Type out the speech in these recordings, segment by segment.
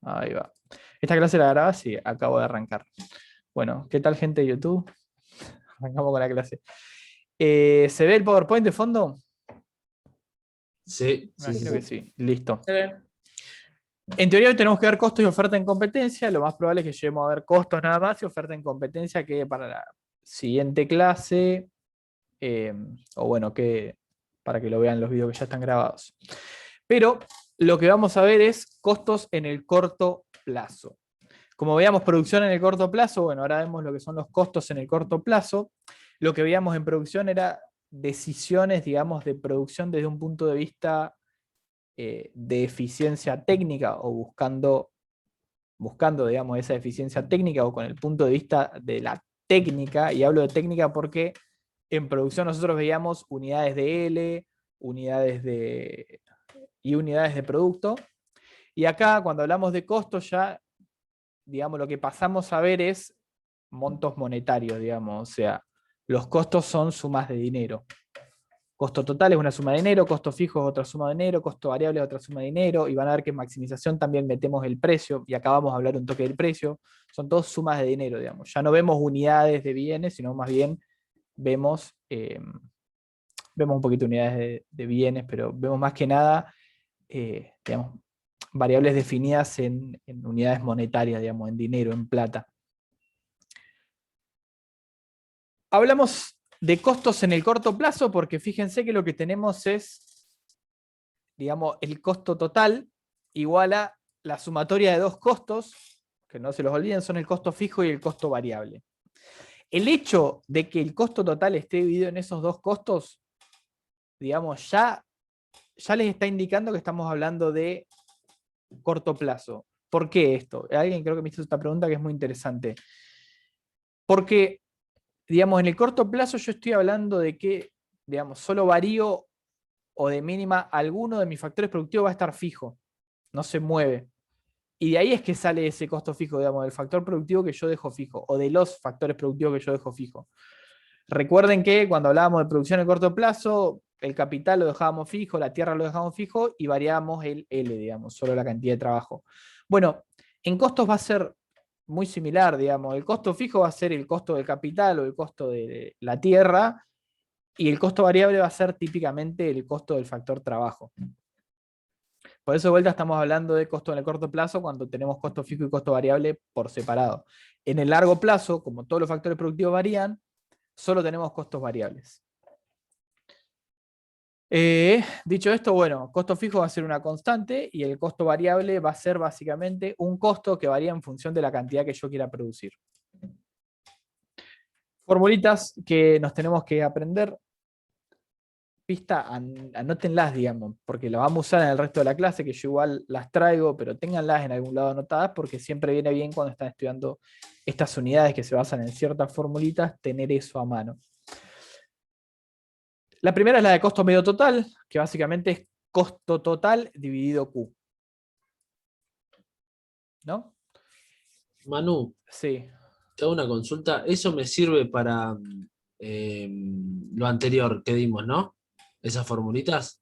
Ahí va. ¿Esta clase la grabás? Sí, acabo de arrancar. Bueno, ¿qué tal, gente de YouTube? Arrancamos con la clase. ¿Se ve el PowerPoint de fondo? Sí, Me sí, sí, imagino que sí. sí. Listo. Se ve. En teoría hoy tenemos que ver costos y oferta en competencia. Lo más probable es que lleguemos a ver costos nada más y oferta en competencia que para la siguiente clase. eh, o bueno, que para que lo vean los videos que ya están grabados. Pero lo que vamos a ver es costos en el corto plazo. Como veíamos producción en el corto plazo, bueno, ahora vemos lo que son los costos en el corto plazo. Lo que veíamos en producción era decisiones, digamos, de producción desde un punto de vista de eficiencia técnica o buscando, digamos, esa eficiencia técnica o con el punto de vista de la técnica. Y hablo de técnica porque en producción nosotros veíamos unidades de L, unidades de y unidades de producto. Y acá, cuando hablamos de costos, ya, digamos, lo que pasamos a ver es montos monetarios, digamos. O sea, los costos son sumas de dinero. Costo total es una suma de dinero, costo fijo es otra suma de dinero, costo variable es otra suma de dinero, y van a ver que en maximización también metemos el precio, y acá vamos a hablar un toque del precio. Son todas sumas de dinero, digamos. Ya no vemos unidades de bienes, sino más bien vemos, vemos un poquito unidades de bienes, pero vemos más que nada, digamos, variables definidas en unidades monetarias, digamos, en dinero, en plata. Hablamos de costos en el corto plazo porque fíjense que lo que tenemos es, digamos, el costo total igual a la sumatoria de dos costos, que no se los olviden, son el costo fijo y el costo variable. El hecho de que el costo total esté dividido en esos dos costos, digamos, ya les está indicando que estamos hablando de corto plazo. ¿Por qué esto? Alguien creo que me hizo esta pregunta que es muy interesante. Porque, digamos, en el corto plazo yo estoy hablando de que, digamos, solo varío o de mínima alguno de mis factores productivos va a estar fijo, no se mueve. Y de ahí es que sale ese costo fijo, digamos, del factor productivo que yo dejo fijo, o de los factores productivos que yo dejo fijo. Recuerden que cuando hablábamos de producción en corto plazo, el capital lo dejábamos fijo, la tierra lo dejábamos fijo y variábamos el L, digamos, solo la cantidad de trabajo. Bueno, en costos va a ser muy similar, digamos. El costo fijo va a ser el costo del capital o el costo de la tierra, y el costo variable va a ser típicamente el costo del factor trabajo. Por eso de vuelta estamos hablando de costo en el corto plazo cuando tenemos costo fijo y costo variable por separado. En el largo plazo, como todos los factores productivos varían, solo tenemos costos variables. Dicho esto, bueno, costo fijo va a ser una constante y el costo variable va a ser básicamente un costo que varía en función de la cantidad que yo quiera producir. Formulitas que nos tenemos que aprender. Pista, anótenlas, digamos, porque las vamos a usar en el resto de la clase, que yo igual las traigo, pero ténganlas en algún lado anotadas, porque siempre viene bien cuando están estudiando estas unidades que se basan en ciertas formulitas, tener eso a mano. La primera es la de costo medio total, que básicamente es costo total dividido Q. ¿No? Manu, Sí. te hago una consulta. Eso me sirve para eh, lo anterior que dimos, ¿no? Esas formulitas.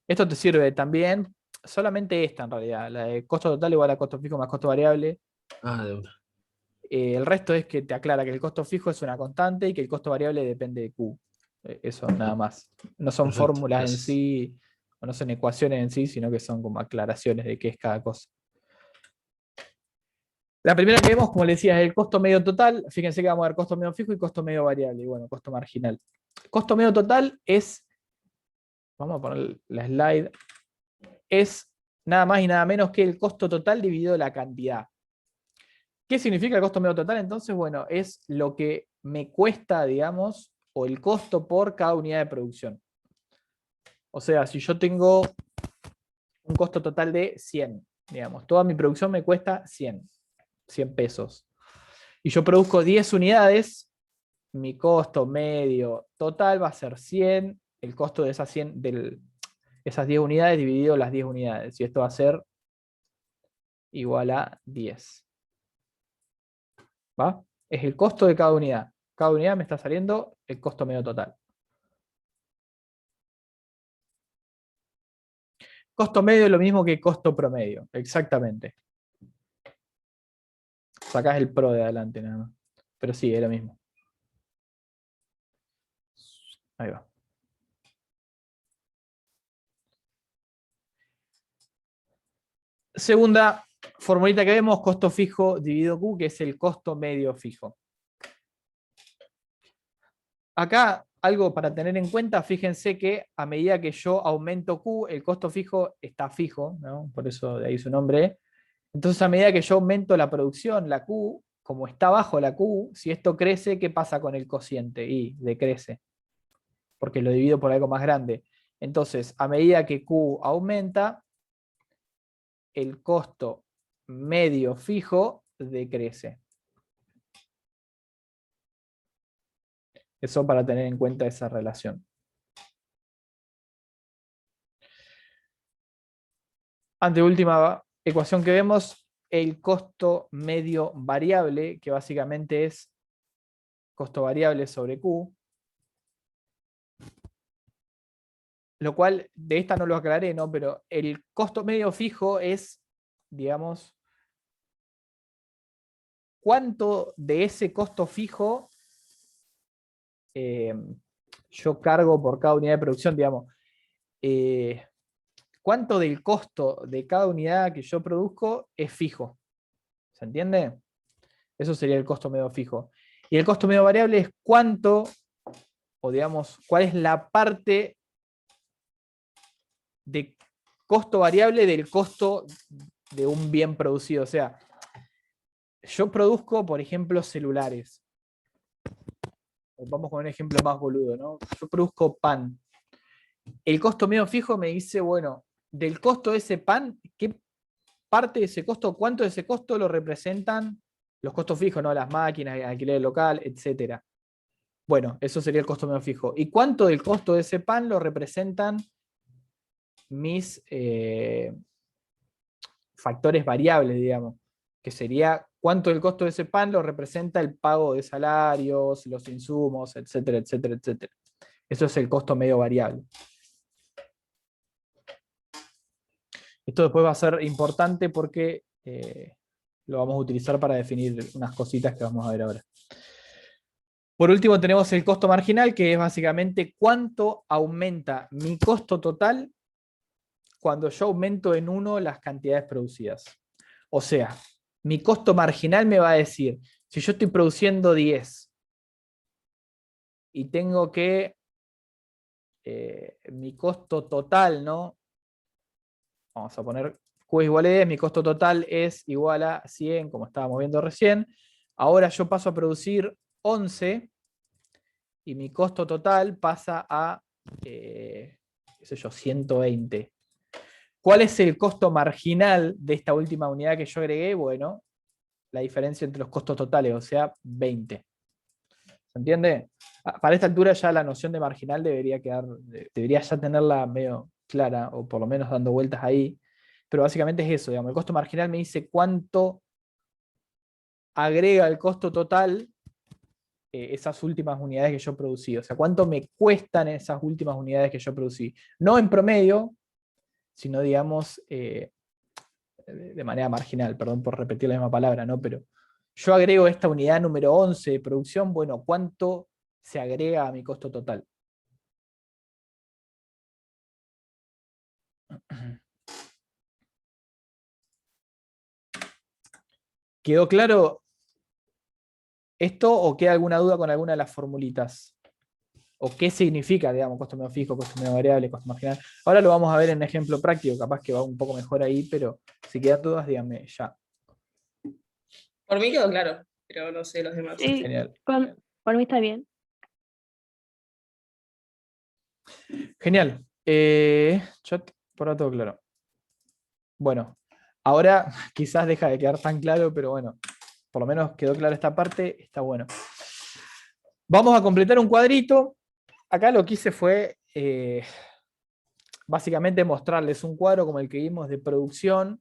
Esto te sirve también, solamente esta en realidad, la de costo total igual a costo fijo más costo variable. Ah, de una. El resto es que te aclara que el costo fijo es una constante y que el costo variable depende de Q. Eso nada más. No son Perfecto, fórmulas en gracias. sí, o no son ecuaciones en sí, sino que son como aclaraciones de qué es cada cosa. La primera que vemos, como les decía, es el costo medio total. Fíjense que vamos a ver costo medio fijo y costo medio variable. Y bueno, costo marginal. Costo medio total es, vamos a poner la slide, es nada más y nada menos que el costo total dividido la cantidad. ¿Qué significa el costo medio total? Entonces, bueno, es lo que me cuesta, digamos, o el costo por cada unidad de producción. O sea, si yo tengo un costo total de 100, digamos, toda mi producción me cuesta 100 pesos. Y yo produzco 10 unidades, mi costo medio total va a ser 100, el costo de esas 100, esas 10 unidades dividido las 10 unidades. Y esto va a ser igual a 10. ¿Va? Es el costo de cada unidad. Cada unidad me está saliendo el costo medio total. Costo medio es lo mismo que costo promedio, exactamente. Sacás el pro de adelante nada más. Pero sí, es lo mismo. Ahí va. Segunda formulita que vemos, costo fijo dividido Q, que es el costo medio fijo. Acá algo para tener en cuenta, fíjense que a medida que yo aumento Q, el costo fijo está fijo, ¿no? Por eso de ahí su nombre. Entonces, a medida que yo aumento la producción, la Q, como está bajo la Q, si esto crece, ¿qué pasa con el cociente? Y decrece, porque lo divido por algo más grande. Entonces, a medida que Q aumenta, el costo medio fijo decrece. Eso para tener en cuenta esa relación. Anteúltima ecuación que vemos, el costo medio variable, que básicamente es costo variable sobre Q, lo cual de esta no lo aclaré, ¿no? Pero el costo medio fijo es, digamos, cuánto de ese costo fijo yo cargo por cada unidad de producción, digamos. Cuánto del costo de cada unidad que yo produzco es fijo. ¿Se entiende? Eso sería el costo medio fijo. Y el costo medio variable es cuánto, o digamos, cuál es la parte de costo variable del costo de un bien producido. O sea, yo produzco, por ejemplo, celulares. Vamos con un ejemplo más boludo, ¿no? Yo produzco pan. El costo medio fijo me dice, bueno, del costo de ese pan, ¿qué parte de ese costo, cuánto de ese costo lo representan los costos fijos, ¿no? Las máquinas, alquiler local, etcétera? Bueno, eso sería el costo medio fijo. ¿Y cuánto del costo de ese pan lo representan mis factores variables, digamos? Que sería cuánto del costo de ese pan lo representa el pago de salarios, los insumos, etcétera, etcétera, etcétera. Eso es el costo medio variable. Esto después va a ser importante porque lo vamos a utilizar para definir unas cositas que vamos a ver ahora. Por último tenemos el costo marginal, que es básicamente cuánto aumenta mi costo total cuando yo aumento en 1 las cantidades producidas. O sea, mi costo marginal me va a decir, si yo estoy produciendo 10 y tengo que, mi costo total, ¿no? Vamos a poner Q igual a 10, mi costo total es igual a 100, como estábamos viendo recién. Ahora yo paso a producir 11 y mi costo total pasa a, qué sé yo, 120. ¿Cuál es el costo marginal de esta última unidad que yo agregué? Bueno, la diferencia entre los costos totales, o sea, 20. ¿Se entiende? Para esta altura ya la noción de marginal debería ya tenerla medio clara, o por lo menos dando vueltas ahí. Pero básicamente es eso, digamos. El costo marginal me dice cuánto agrega el costo total esas últimas unidades que yo producí. O sea, cuánto me cuestan esas últimas unidades que yo producí. No en promedio, sino, digamos, de manera marginal. Perdón por repetir la misma palabra, ¿no? Pero yo agrego esta unidad número 11 de producción, bueno, ¿cuánto se agrega a mi costo total? ¿Quedó claro esto o queda alguna duda con alguna de las formulitas? ¿O qué significa, digamos, costo medio fijo, costo medio variable, costo marginal? Ahora lo vamos a ver en un ejemplo práctico, capaz que va un poco mejor ahí, pero si quedan dudas, díganme ya. Por mí quedó claro, pero no sé los demás. Sí, Genial. por mí está bien. Genial. Chat, por ahora todo claro. Bueno, ahora quizás deja de quedar tan claro, pero bueno, por lo menos quedó clara esta parte, está bueno. Vamos a completar un cuadrito. Acá lo que hice fue básicamente mostrarles un cuadro como el que vimos de producción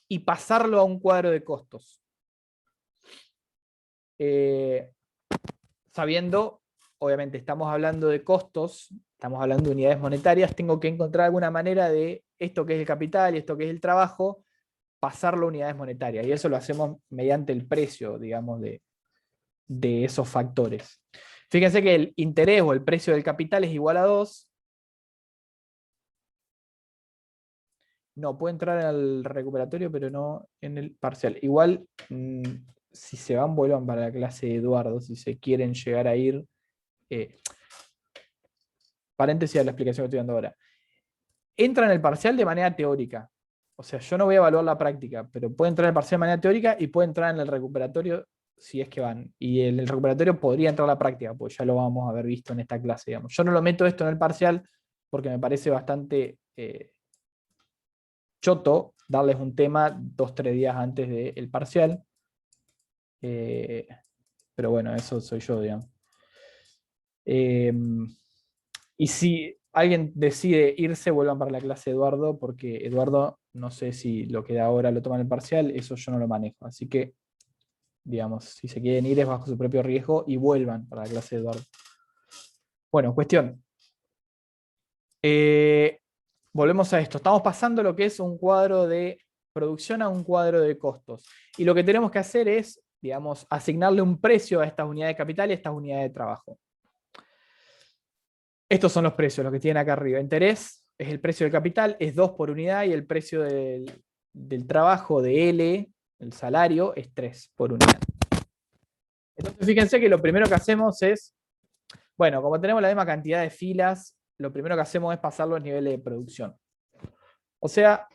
y pasarlo a un cuadro de costos. Sabiendo, obviamente estamos hablando de costos, estamos hablando de unidades monetarias, tengo que encontrar alguna manera de esto que es el capital y esto que es el trabajo, pasarlo a unidades monetarias. Y eso lo hacemos mediante el precio, digamos, de esos factores. Fíjense que el interés o el precio del capital es igual a 2. No, puede entrar al recuperatorio, pero no en el parcial. Igual, si se van, vuelvan para la clase de Eduardo, si se quieren llegar a ir. Paréntesis a la explicación que estoy dando ahora. Entra en el parcial de manera teórica. O sea, yo no voy a evaluar la práctica, pero puede entrar en el parcial de manera teórica y puede entrar en el recuperatorio si es que van. Y en el recuperatorio podría entrar a la práctica, pues ya lo vamos a haber visto en esta clase, digamos. Yo no lo meto esto en el parcial porque me parece bastante choto darles un tema 2-3 días antes del parcial. Pero bueno, eso soy yo, digamos. Y si alguien decide irse, vuelvan para la clase de Eduardo, porque Eduardo, no sé si lo que da ahora lo toma en el parcial, eso yo no lo manejo. Así que, digamos, si se quieren ir es bajo su propio riesgo y vuelvan para la clase de Eduardo. Bueno, cuestión. Volvemos a esto. Estamos pasando lo que es un cuadro de producción a un cuadro de costos. Y lo que tenemos que hacer es, digamos, asignarle un precio a estas unidades de capital y a estas unidades de trabajo. Estos son los precios, los que tienen acá arriba. Interés es el precio del capital, es 2 por unidad, y el precio del trabajo de L, el salario, es 3 por unidad. Entonces fíjense que lo primero que hacemos es, bueno, como tenemos la misma cantidad de filas, lo primero que hacemos es pasar los niveles de producción. O sea,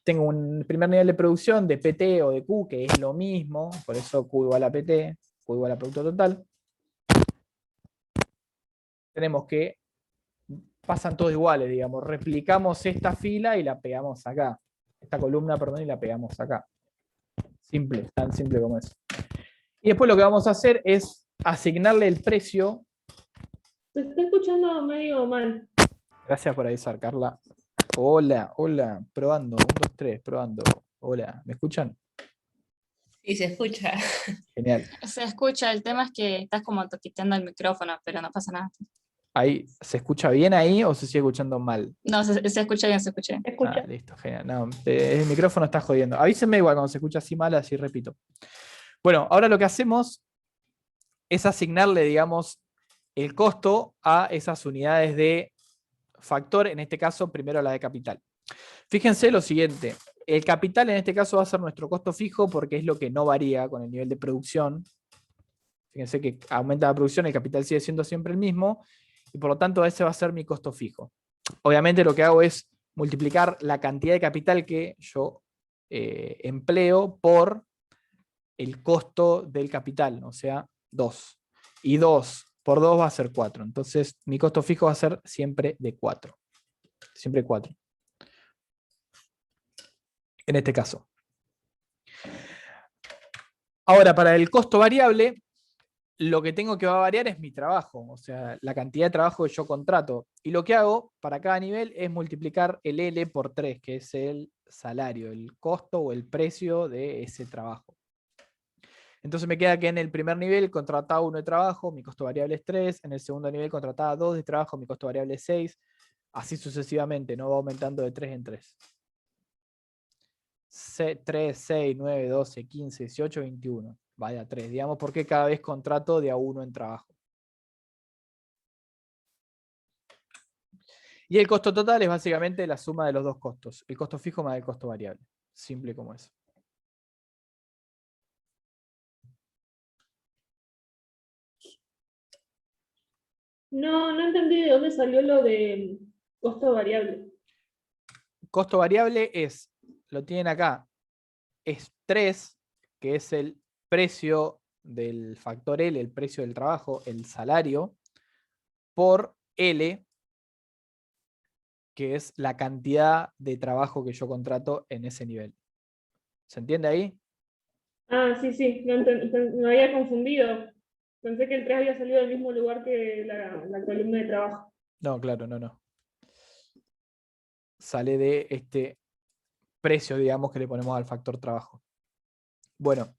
tengo un primer nivel de producción de PT o de Q, que es lo mismo, por eso Q igual a PT, Q igual a producto total. Tenemos que pasan todos iguales, digamos. Replicamos esta fila y la pegamos acá. Esta columna, perdón, y la pegamos acá. Simple, tan simple como eso. Y después lo que vamos a hacer es asignarle el precio. Se está escuchando medio mal. Gracias por avisar, Carla. Hola, hola, probando. 1, 2, 3, probando. Hola, ¿me escuchan? Y se escucha. Genial. Se escucha, el tema es que estás como toquiteando el micrófono, pero no pasa nada. Ahí, ¿se escucha bien ahí o se sigue escuchando mal? No, se escucha bien, se escucha bien. Escucha. Listo, genial. No, el micrófono está jodiendo. Avísenme igual cuando se escucha así mal, así repito. Bueno, ahora lo que hacemos es asignarle, digamos, el costo a esas unidades de factor, en este caso, primero la de capital. Fíjense lo siguiente, el capital en este caso va a ser nuestro costo fijo porque es lo que no varía con el nivel de producción. Fíjense que aumenta la producción, el capital sigue siendo siempre el mismo, y por lo tanto ese va a ser mi costo fijo. Obviamente lo que hago es multiplicar la cantidad de capital que yo empleo por el costo del capital, o sea, 2. Y 2 por 2 va a ser 4. Entonces, mi costo fijo va a ser siempre de 4. Siempre 4. En este caso. Ahora, para el costo variable, lo que tengo que va a variar es mi trabajo, o sea, la cantidad de trabajo que yo contrato. Y lo que hago para cada nivel es multiplicar el L por 3, que es el salario, el costo o el precio de ese trabajo. Entonces me queda que en el primer nivel contrataba 1 de trabajo, mi costo variable es 3. En el segundo nivel contrataba 2 de trabajo, mi costo variable es 6. Así sucesivamente, no va aumentando de 3 en 3. 3, 6, 9, 12, 15, 18, 21. Vaya 3, digamos, porque cada vez contrato de a 1 en trabajo. Y el costo total es básicamente la suma de los dos costos. El costo fijo más el costo variable. Simple como eso. No entendí de dónde salió lo de costo variable. Costo variable es, lo tienen acá, es 3, que es el precio del factor L, el precio del trabajo, el salario, por L, que es la cantidad de trabajo que yo contrato en ese nivel. ¿Se entiende ahí? Ah, sí, me había confundido. Pensé que el 3 había salido del mismo lugar que la columna de trabajo. No, claro, no. Sale de este precio, digamos, que le ponemos al factor trabajo. Bueno,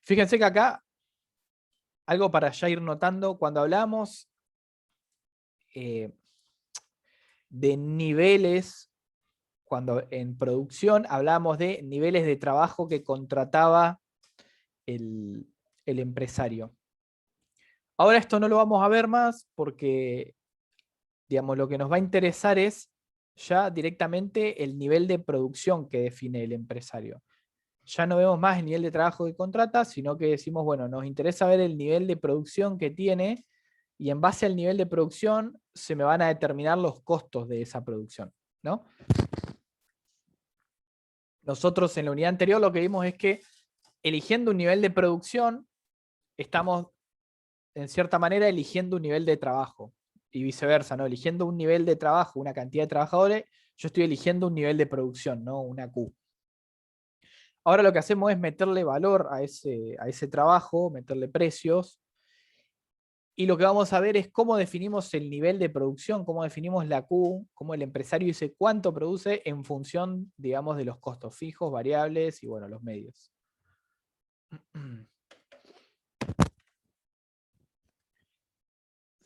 fíjense que acá algo para ya ir notando, cuando hablamos de niveles, cuando en producción hablamos de niveles de trabajo que contrataba el empresario. Ahora esto no lo vamos a ver más porque, digamos, lo que nos va a interesar es ya directamente el nivel de producción que define el empresario. Ya no vemos más el nivel de trabajo que contrata, sino que decimos, bueno, nos interesa ver el nivel de producción que tiene y en base al nivel de producción se me van a determinar los costos de esa producción, ¿no? Nosotros en la unidad anterior lo que vimos es que eligiendo un nivel de producción estamos en cierta manera eligiendo un nivel de trabajo y viceversa, ¿no? Eligiendo un nivel de trabajo, una cantidad de trabajadores, yo estoy eligiendo un nivel de producción, ¿no? Una Q. Ahora lo que hacemos es meterle valor a ese trabajo, meterle precios, y lo que vamos a ver es cómo definimos el nivel de producción, cómo definimos la Q, cómo el empresario dice cuánto produce en función, digamos, de los costos fijos, variables y, bueno, los medios.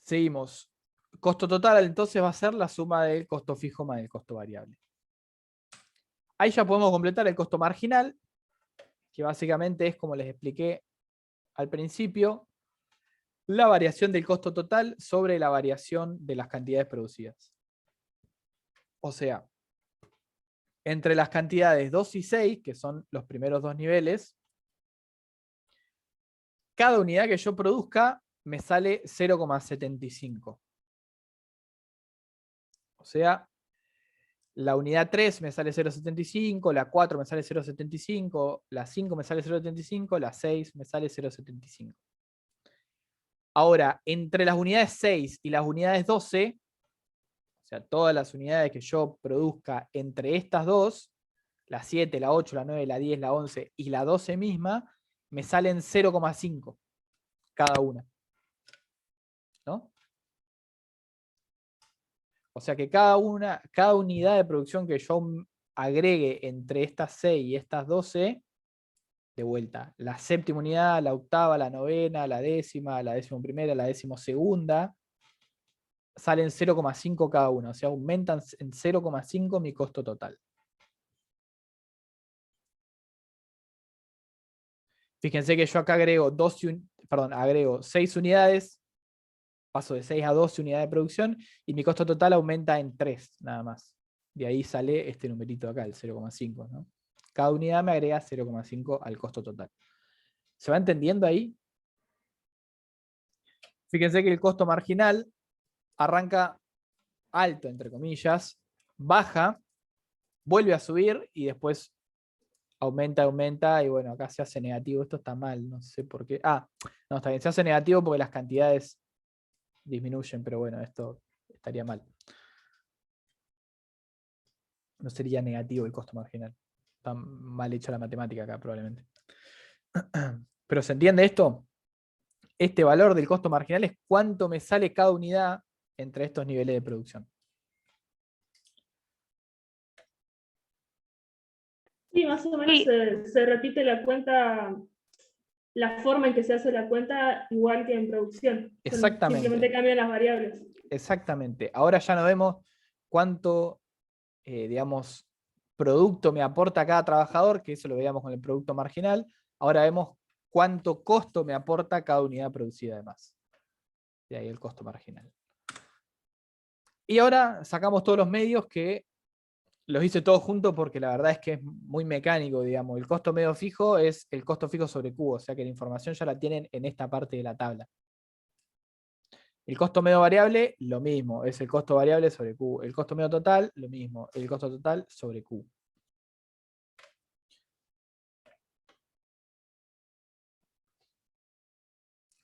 Seguimos. Costo total entonces va a ser la suma del costo fijo más el costo variable. Ahí ya podemos completar el costo marginal, que básicamente es, como les expliqué al principio, la variación del costo total sobre la variación de las cantidades producidas. O sea, entre las cantidades 2 y 6, que son los primeros dos niveles, cada unidad que yo produzca me sale 0,75. O sea, la unidad 3 me sale 0,75, la 4 me sale 0,75, la 5 me sale 0,75, la 6 me sale 0,75. Ahora, entre las unidades 6 y las unidades 12, o sea, todas las unidades que yo produzca entre estas dos, la 7, la 8, la 9, la 10, la 11 y la 12 misma, me salen 0,5 cada una, ¿no? O sea que cada unidad de producción que yo agregue entre estas 6 y estas 12, de vuelta, la séptima unidad, la octava, la novena, la 10ª, la 11ª, la 12ª, salen 0,5 cada una, o sea, aumentan en 0,5 mi costo total. Fíjense que yo acá agrego 6 unidades, paso de 6 a 12 unidades de producción, y mi costo total aumenta en 3, nada más. De ahí sale este numerito acá, el 0,5, ¿no? Cada unidad me agrega 0,5 al costo total. ¿Se va entendiendo ahí? Fíjense que el costo marginal arranca alto, entre comillas, baja, vuelve a subir y después aumenta, y bueno, acá se hace negativo. Esto está mal, no sé por qué. No, está bien, se hace negativo porque las cantidades disminuyen, pero bueno, esto estaría mal. No sería negativo el costo marginal. Está mal hecha la matemática acá, probablemente. Pero ¿se entiende esto? Este valor del costo marginal es cuánto me sale cada unidad entre estos niveles de producción. Sí, más o menos se repite la cuenta, la forma en que se hace la cuenta, igual que en producción. Exactamente. Simplemente cambian las variables. Exactamente. Ahora ya no vemos cuánto, digamos, producto me aporta cada trabajador, que eso lo veíamos con el producto marginal. Ahora vemos cuánto costo me aporta cada unidad producida además. De ahí el costo marginal. Y ahora sacamos todos los medios, que los hice todos juntos porque la verdad es que es muy mecánico, digamos. El costo medio fijo es el costo fijo sobre Q, o sea que la información ya la tienen en esta parte de la tabla. El costo medio variable, lo mismo, es el costo variable sobre Q. El costo medio total, lo mismo, el costo total sobre Q.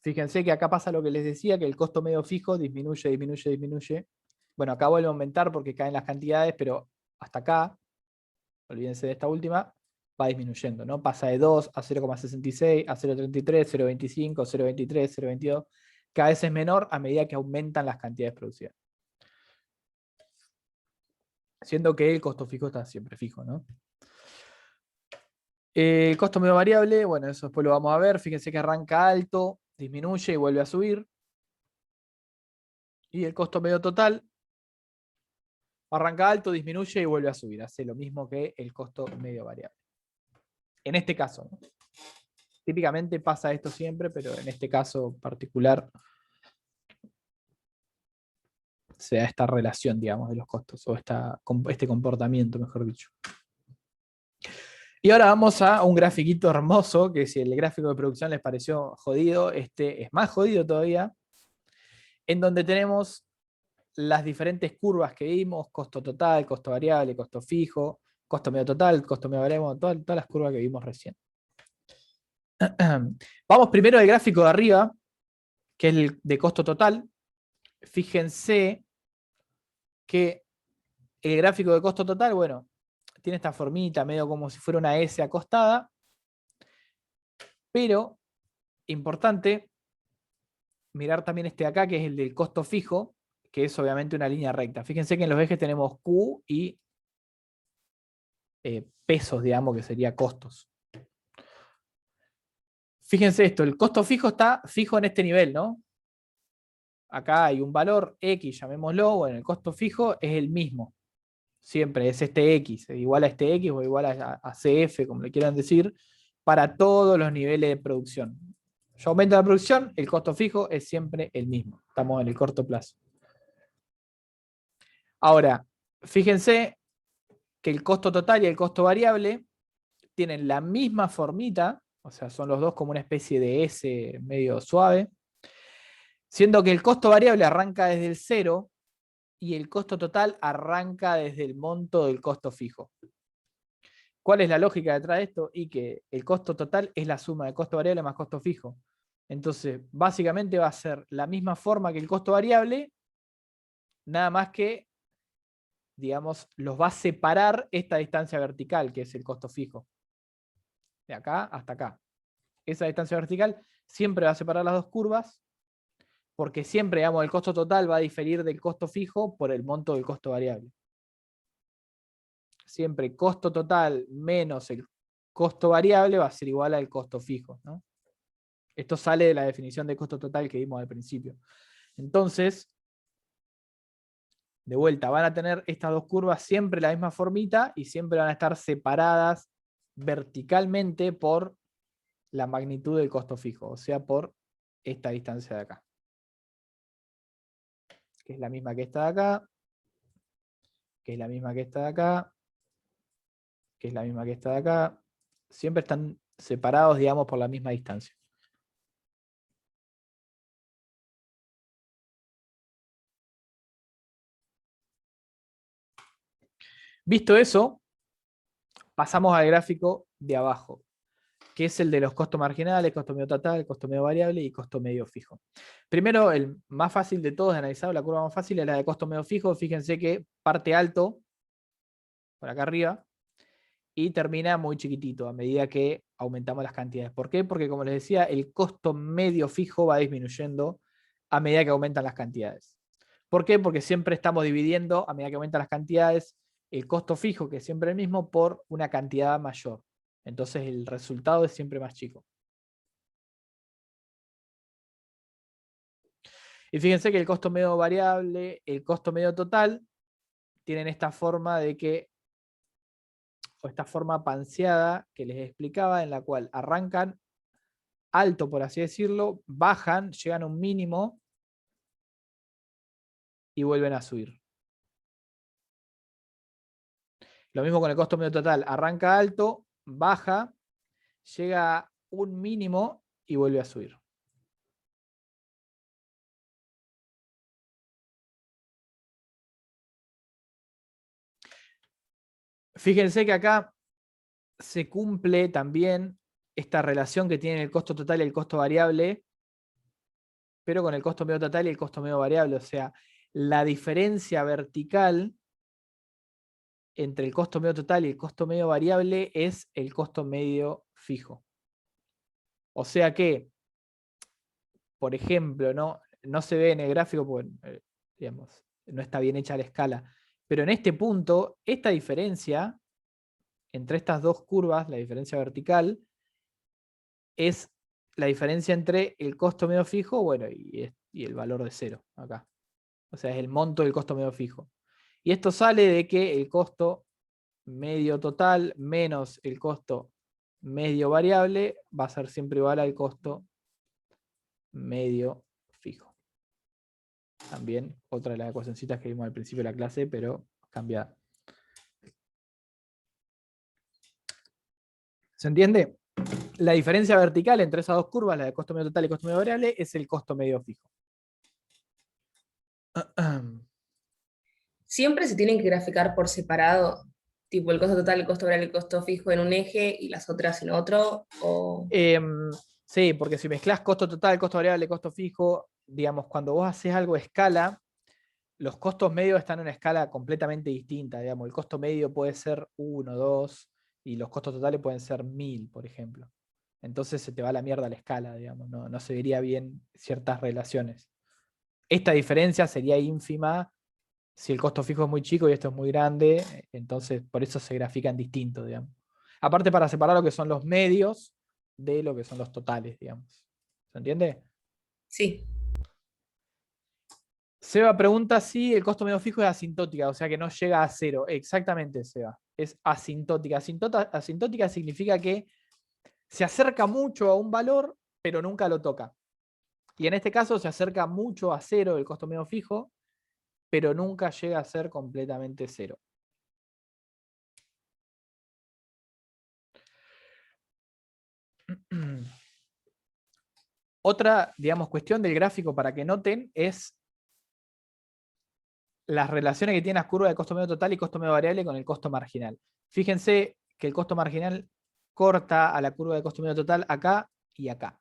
Fíjense que acá pasa lo que les decía, que el costo medio fijo disminuye. Bueno, acá vuelve a aumentar porque caen las cantidades, pero hasta acá, olvídense de esta última, va disminuyendo, ¿no? Pasa de 2 a 0,66, a 0,33, 0,25, 0,23, 0,22. Cada vez es menor a medida que aumentan las cantidades producidas. Siendo que el costo fijo está siempre fijo, ¿no? El costo medio variable, bueno, eso después lo vamos a ver. Fíjense que arranca alto, disminuye y vuelve a subir. Y el costo medio total arranca alto, disminuye y vuelve a subir. Hace lo mismo que el costo medio variable. En este caso, ¿no? Típicamente pasa esto siempre, pero en este caso particular se da esta relación, digamos, de los costos, o este comportamiento, mejor dicho. Y ahora vamos a un grafiquito hermoso, que si el gráfico de producción les pareció jodido, este es más jodido todavía, en donde tenemos las diferentes curvas que vimos, costo total, costo variable, costo fijo, costo medio total, costo medio variable, todas las curvas que vimos recién. Vamos primero al gráfico de arriba, que es el de costo total. Fíjense que el gráfico de costo total, bueno, tiene esta formita medio como si fuera una S acostada, pero importante mirar también este de acá, que es el del costo fijo, que es obviamente una línea recta. Fíjense que en los ejes tenemos Q y pesos, digamos, que sería costos. Fíjense esto, el costo fijo está fijo en este nivel, ¿no? Acá hay un valor X, llamémoslo, bueno, el costo fijo es el mismo. Siempre es este X, igual a este X o igual a CF, como le quieran decir, para todos los niveles de producción. Yo aumento la producción, el costo fijo es siempre el mismo. Estamos en el corto plazo. Ahora, fíjense que el costo total y el costo variable tienen la misma formita, o sea, son los dos como una especie de S medio suave, siendo que el costo variable arranca desde el 0 y el costo total arranca desde el monto del costo fijo. ¿Cuál es la lógica detrás de esto? Y que el costo total es la suma de costo variable más costo fijo. Entonces, básicamente va a ser la misma forma que el costo variable, nada más que, digamos, los va a separar esta distancia vertical, que es el costo fijo. De acá hasta acá. Esa distancia vertical siempre va a separar las dos curvas, porque siempre, digamos, el costo total va a diferir del costo fijo por el monto del costo variable. Siempre costo total menos el costo variable va a ser igual al costo fijo, ¿no? Esto sale de la definición de costo total que vimos al principio. Entonces, de vuelta, van a tener estas dos curvas siempre la misma formita y siempre van a estar separadas verticalmente por la magnitud del costo fijo, o sea, por esta distancia de acá. Que es la misma que esta de acá, que es la misma que esta de acá, que es la misma que esta de acá. Siempre están separados, digamos, por la misma distancia. Visto eso, pasamos al gráfico de abajo, que es el de los costos marginales, costo medio total, costo medio variable y costo medio fijo. Primero, el más fácil de todos de analizar, la curva más fácil es la de costo medio fijo. Fíjense que parte alto, por acá arriba, y termina muy chiquitito a medida que aumentamos las cantidades. ¿Por qué? Porque, como les decía, el costo medio fijo va disminuyendo a medida que aumentan las cantidades. ¿Por qué? Porque siempre estamos dividiendo, a medida que aumentan las cantidades, el costo fijo, que es siempre el mismo, por una cantidad mayor. Entonces el resultado es siempre más chico. Y fíjense que el costo medio variable, el costo medio total, tienen esta forma de que, o esta forma panseada que les explicaba, en la cual arrancan alto, por así decirlo, bajan, llegan a un mínimo y vuelven a subir. Lo mismo con el costo medio total, arranca alto, baja, llega a un mínimo y vuelve a subir. Fíjense que acá se cumple también esta relación que tiene el costo total y el costo variable, pero con el costo medio total y el costo medio variable. O sea, la diferencia vertical entre el costo medio total y el costo medio variable es el costo medio fijo. O sea que, por ejemplo, no se ve en el gráfico porque, digamos, no está bien hecha la escala, pero en este punto, esta diferencia entre estas dos curvas, la diferencia vertical, es la diferencia entre el costo medio fijo, bueno, y el valor de 0 acá. O sea, es el monto del costo medio fijo. Y esto sale de que el costo medio total menos el costo medio variable va a ser siempre igual al costo medio fijo. También otra de las ecuacioncitas que vimos al principio de la clase, pero cambiada. ¿Se entiende? La diferencia vertical entre esas dos curvas, la de costo medio total y costo medio variable, es el costo medio fijo. Siempre se tienen que graficar por separado, tipo el costo total, el costo variable, el costo fijo en un eje y las otras en otro, o... Sí, porque si mezclas costo total, costo variable, costo fijo, digamos, cuando vos haces algo a escala, los costos medios están en una escala completamente distinta. Digamos, el costo medio puede ser 1, 2, y los costos totales pueden ser 1000, por ejemplo. Entonces se te va a la mierda la escala, digamos, no se vería bien ciertas relaciones. Esta diferencia sería ínfima si el costo fijo es muy chico y esto es muy grande, entonces por eso se grafican distintos, digamos. Aparte, para separar lo que son los medios de lo que son los totales, digamos. ¿Se entiende? Sí. Seba pregunta si el costo medio fijo es asintótica, o sea que no llega a 0. Exactamente, Seba. Es asintótica. Asintótica significa que se acerca mucho a un valor, pero nunca lo toca. Y en este caso se acerca mucho a 0 el costo medio fijo, pero nunca llega a ser completamente 0. Otra, digamos, cuestión del gráfico para que noten es las relaciones que tienen las curvas de costo medio total y costo medio variable con el costo marginal. Fíjense que el costo marginal corta a la curva de costo medio total acá y acá.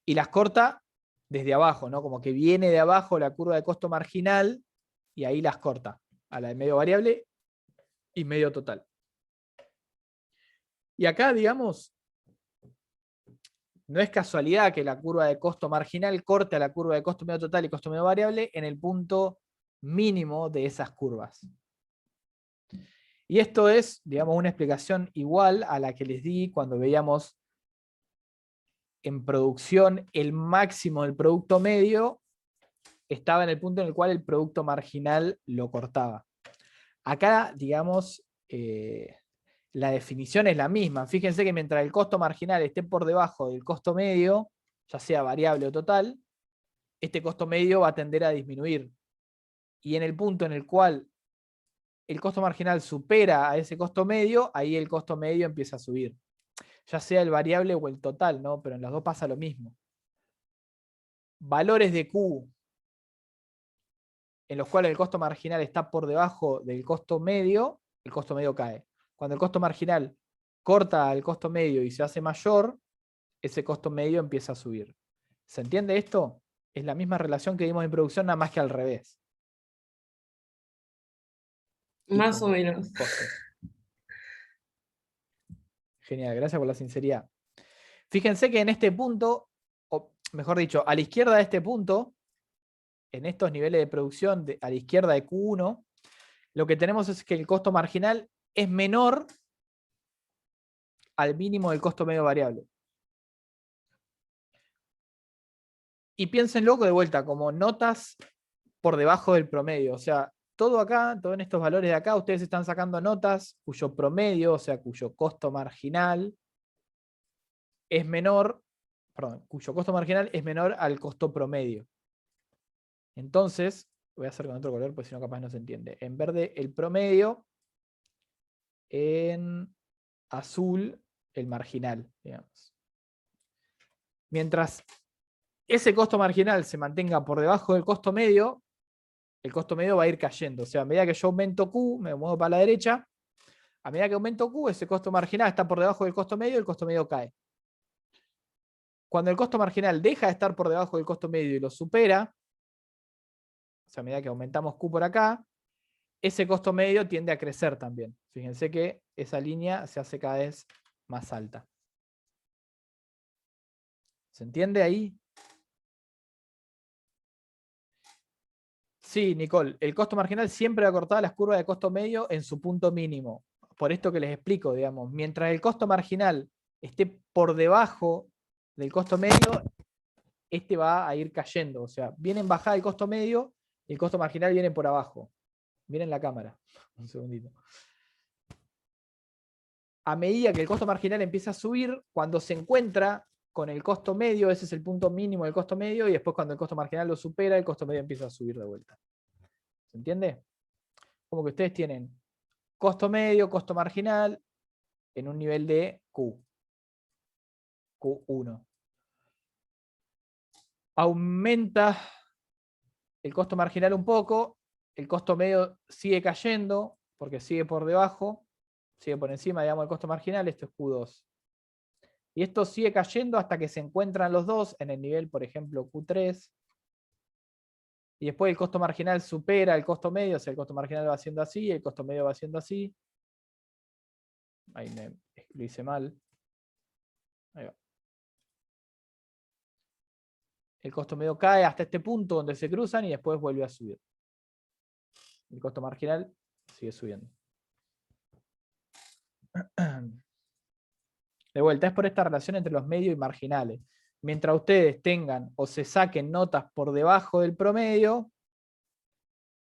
Y las corta desde abajo, ¿no? Como que viene de abajo la curva de costo marginal y ahí las corta a la de medio variable y medio total. Y acá, digamos, no es casualidad que la curva de costo marginal corte a la curva de costo medio total y costo medio variable en el punto mínimo de esas curvas. Y esto es, digamos, una explicación igual a la que les di cuando veíamos en producción el máximo del producto medio estaba en el punto en el cual el producto marginal lo cortaba. Acá, digamos, la definición es la misma. Fíjense que mientras el costo marginal esté por debajo del costo medio, ya sea variable o total, este costo medio va a tender a disminuir. Y en el punto en el cual el costo marginal supera a ese costo medio, ahí el costo medio empieza a subir. Ya sea el variable o el total, ¿no? Pero en las dos pasa lo mismo. Valores de Q en los cuales el costo marginal está por debajo del costo medio, el costo medio cae. Cuando el costo marginal corta al costo medio y se hace mayor, ese costo medio empieza a subir. ¿Se entiende esto? Es la misma relación que vimos en producción, nada más que al revés. Más o menos. Costos. Genial, gracias por la sinceridad. Fíjense que en este punto, o mejor dicho, a la izquierda de este punto, en estos niveles de producción, a la izquierda de Q1, lo que tenemos es que el costo marginal es menor al mínimo del costo medio variable. Y piénsenlo de vuelta, como notas por debajo del promedio. O sea, todo acá, todo en estos valores de acá, ustedes están sacando notas cuyo promedio, o sea, cuyo costo marginal es menor, perdón, cuyo costo marginal es menor al costo promedio. Entonces, voy a hacer con otro color, porque si no capaz no se entiende. En verde el promedio, en azul el marginal, digamos. Mientras ese costo marginal se mantenga por debajo del costo medio, el costo medio va a ir cayendo. O sea, a medida que yo aumento Q, me muevo para la derecha, a medida que aumento Q, ese costo marginal está por debajo del costo medio y el costo medio cae. Cuando el costo marginal deja de estar por debajo del costo medio y lo supera, o sea, a medida que aumentamos Q por acá, ese costo medio tiende a crecer también. Fíjense que esa línea se hace cada vez más alta. ¿Se entiende ahí? Sí, Nicole, el costo marginal siempre va a cortar las curvas de costo medio en su punto mínimo. Por esto que les explico, digamos, mientras el costo marginal esté por debajo del costo medio, este va a ir cayendo. O sea, viene en bajada el costo medio y el costo marginal viene por abajo. Miren la cámara. Un segundito. A medida que el costo marginal empieza a subir, cuando se encuentra con el costo medio, ese es el punto mínimo del costo medio, y después cuando el costo marginal lo supera, el costo medio empieza a subir de vuelta. ¿Se entiende? Como que ustedes tienen costo medio, costo marginal, en un nivel de Q. Q1. Aumenta el costo marginal un poco, el costo medio sigue cayendo, porque sigue por debajo, sigue por encima, digamos, del costo marginal, esto es Q2. Y esto sigue cayendo hasta que se encuentran los dos en el nivel, por ejemplo, Q3. Y después el costo marginal supera el costo medio, o sea, el costo marginal va haciendo así, el costo medio va haciendo así. Ahí lo hice mal. Ahí va. El costo medio cae hasta este punto donde se cruzan y después vuelve a subir. El costo marginal sigue subiendo. De vuelta, es por esta relación entre los medios y marginales. Mientras ustedes tengan o se saquen notas por debajo del promedio,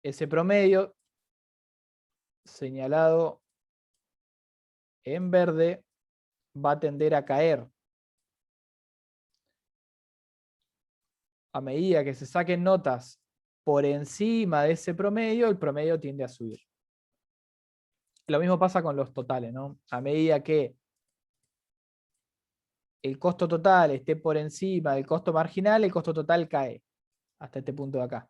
ese promedio señalado en verde va a tender a caer. A medida que se saquen notas por encima de ese promedio, el promedio tiende a subir. Lo mismo pasa con los totales, ¿no? A medida que el costo total esté por encima del costo marginal, el costo total cae hasta este punto de acá.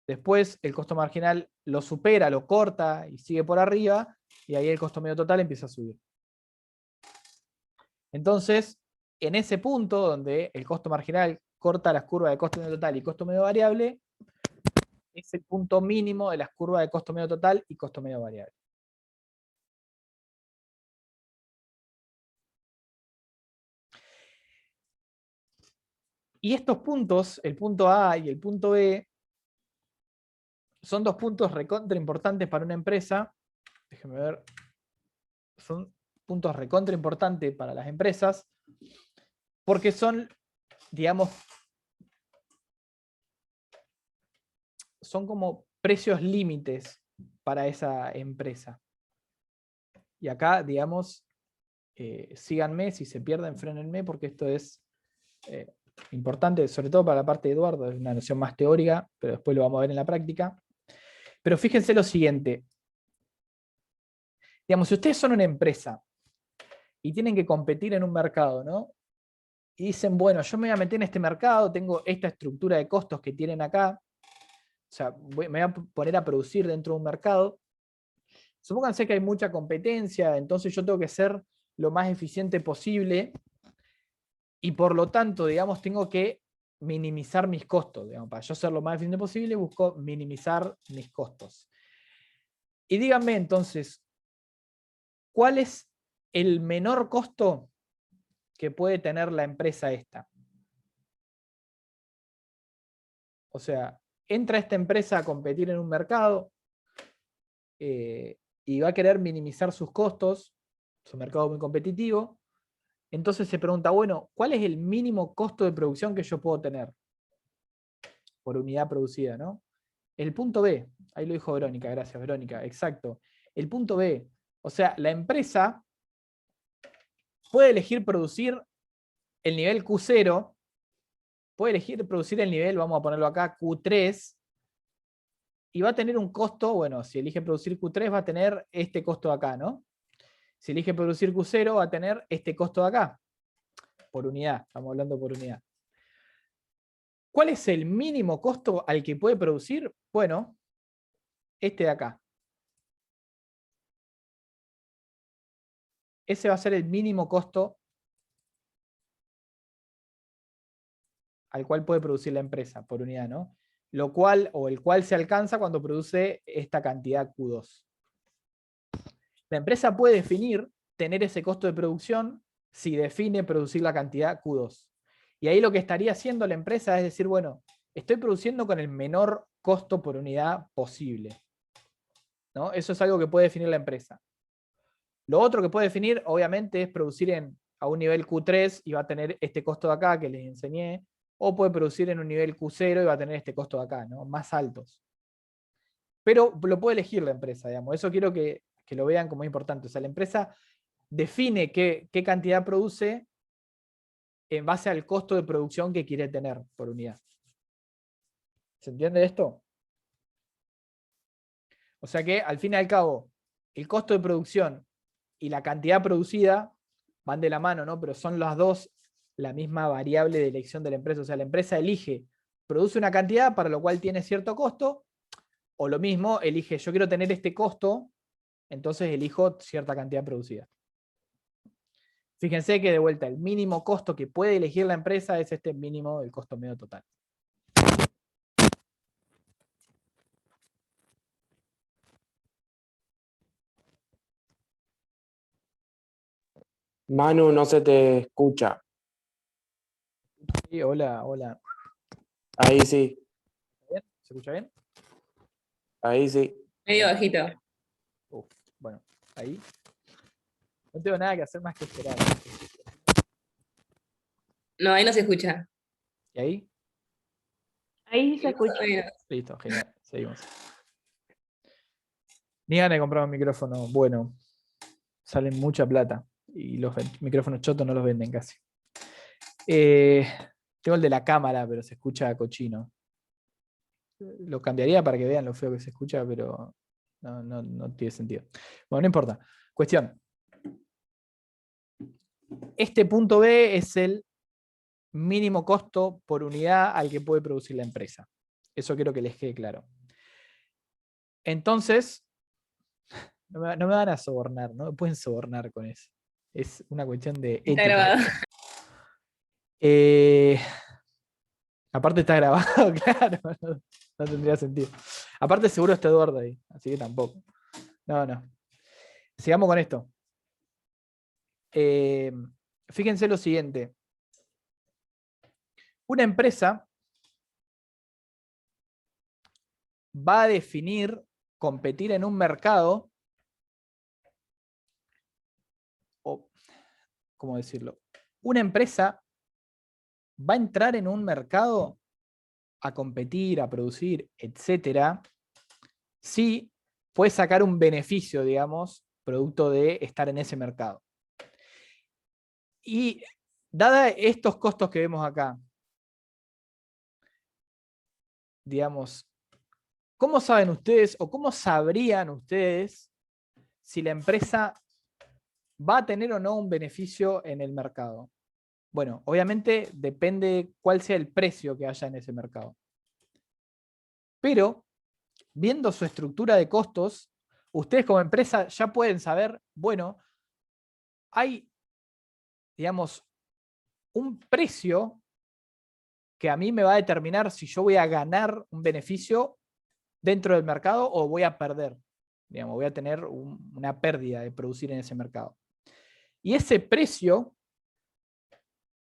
Después el costo marginal lo supera, lo corta y sigue por arriba, y ahí el costo medio total empieza a subir. Entonces, en ese punto donde el costo marginal corta las curvas de costo medio total y costo medio variable, es el punto mínimo de las curvas de costo medio total y costo medio variable. Y estos puntos, el punto A y el punto B, son dos puntos recontra importantes para una empresa. Déjenme ver. Son puntos recontra importantes para las empresas porque son, digamos, son como precios límites para esa empresa. Y acá, digamos, síganme, si se pierden, frénenme, porque esto es importante, sobre todo para la parte de Eduardo, es una noción más teórica, pero después lo vamos a ver en la práctica. Pero fíjense lo siguiente. Digamos, si ustedes son una empresa y tienen que competir en un mercado, ¿no? Y dicen, bueno, yo me voy a meter en este mercado, tengo esta estructura de costos que tienen acá, o sea, me voy a poner a producir dentro de un mercado. Supónganse que hay mucha competencia, entonces yo tengo que ser lo más eficiente posible y por lo tanto, digamos, tengo que minimizar mis costos. Digamos, para yo ser lo más eficiente posible, busco minimizar mis costos. Y díganme entonces, ¿cuál es el menor costo que puede tener la empresa esta? O sea, entra esta empresa a competir en un mercado y va a querer minimizar sus costos, es un mercado muy competitivo. Entonces se pregunta, bueno, ¿cuál es el mínimo costo de producción que yo puedo tener por unidad producida, ¿no? El punto B, ahí lo dijo Verónica, gracias Verónica, exacto. El punto B, o sea, la empresa puede elegir producir el nivel Q0, puede elegir producir el nivel, vamos a ponerlo acá, Q3, y va a tener un costo, bueno, si elige producir Q3 va a tener este costo de acá, ¿no? Si elige producir Q0 va a tener este costo de acá, por unidad, estamos hablando por unidad. ¿Cuál es el mínimo costo al que puede producir? Bueno, este de acá. Ese va a ser el mínimo costo al cual puede producir la empresa por unidad, ¿no? Lo cual, o el cual se alcanza cuando produce esta cantidad Q2. La empresa puede definir tener ese costo de producción si define producir la cantidad Q2. Y ahí lo que estaría haciendo la empresa es decir, bueno, estoy produciendo con el menor costo por unidad posible, ¿no? Eso es algo que puede definir la empresa. Lo otro que puede definir, obviamente, es producir en a un nivel Q3 y va a tener este costo de acá que les enseñé, o puede producir en un nivel Q0 y va a tener este costo de acá, ¿no? Más altos. Pero lo puede elegir la empresa, digamos. Eso quiero que lo vean como importante. O sea, la empresa define qué cantidad produce en base al costo de producción que quiere tener por unidad. ¿Se entiende esto? O sea que, al fin y al cabo, el costo de producción y la cantidad producida van de la mano, ¿no? Pero son las dos la misma variable de elección de la empresa. O sea, la empresa elige, produce una cantidad para lo cual tiene cierto costo, o lo mismo, elige, yo quiero tener este costo, entonces elijo cierta cantidad producida. Fíjense que de vuelta, el mínimo costo que puede elegir la empresa es este mínimo del costo medio total. Manu, no se te escucha. Sí, hola, hola. Ahí sí, ¿Bien? ¿Se escucha bien? ahí sí. Medio bajito. Bueno, ahí. No tengo nada que hacer más que esperar. No, ahí no se escucha. ¿Y ahí? Ahí sí se escucha. Bueno, Listo, genial. Seguimos. Ni ganas de comprar un micrófono bueno. Salen mucha plata. Y los micrófonos chotos no los venden casi. Tengo el de la cámara, pero se escucha cochino. Lo cambiaría para que vean lo feo que se escucha, pero no tiene sentido. Bueno, no importa. Cuestión. Este punto B es el mínimo costo por unidad al que puede producir la empresa. Eso quiero que les quede claro. Entonces, no me van a sobornar, no me pueden sobornar con eso. Es una cuestión de está ética. grabado. Aparte está grabado, claro, no tendría sentido. Aparte seguro está Eduardo ahí, así que tampoco. No. Sigamos con esto. Fíjense lo siguiente. Una empresa va a definir competir en un mercado, o, ¿cómo decirlo? Una empresa va a entrar en un mercado a competir, a producir, etcétera, si puede sacar un beneficio, digamos, producto de estar en ese mercado. Y dada estos costos que vemos acá, digamos, ¿cómo saben ustedes o cómo sabrían ustedes si la empresa va a tener o no un beneficio en el mercado? Bueno, obviamente depende cuál sea el precio que haya en ese mercado. Pero, viendo su estructura de costos, ustedes como empresa ya pueden saber, bueno, hay, digamos, un precio que a mí me va a determinar si yo voy a ganar un beneficio dentro del mercado o voy a perder. Digamos, voy a tener una pérdida de producir en ese mercado. Y ese precio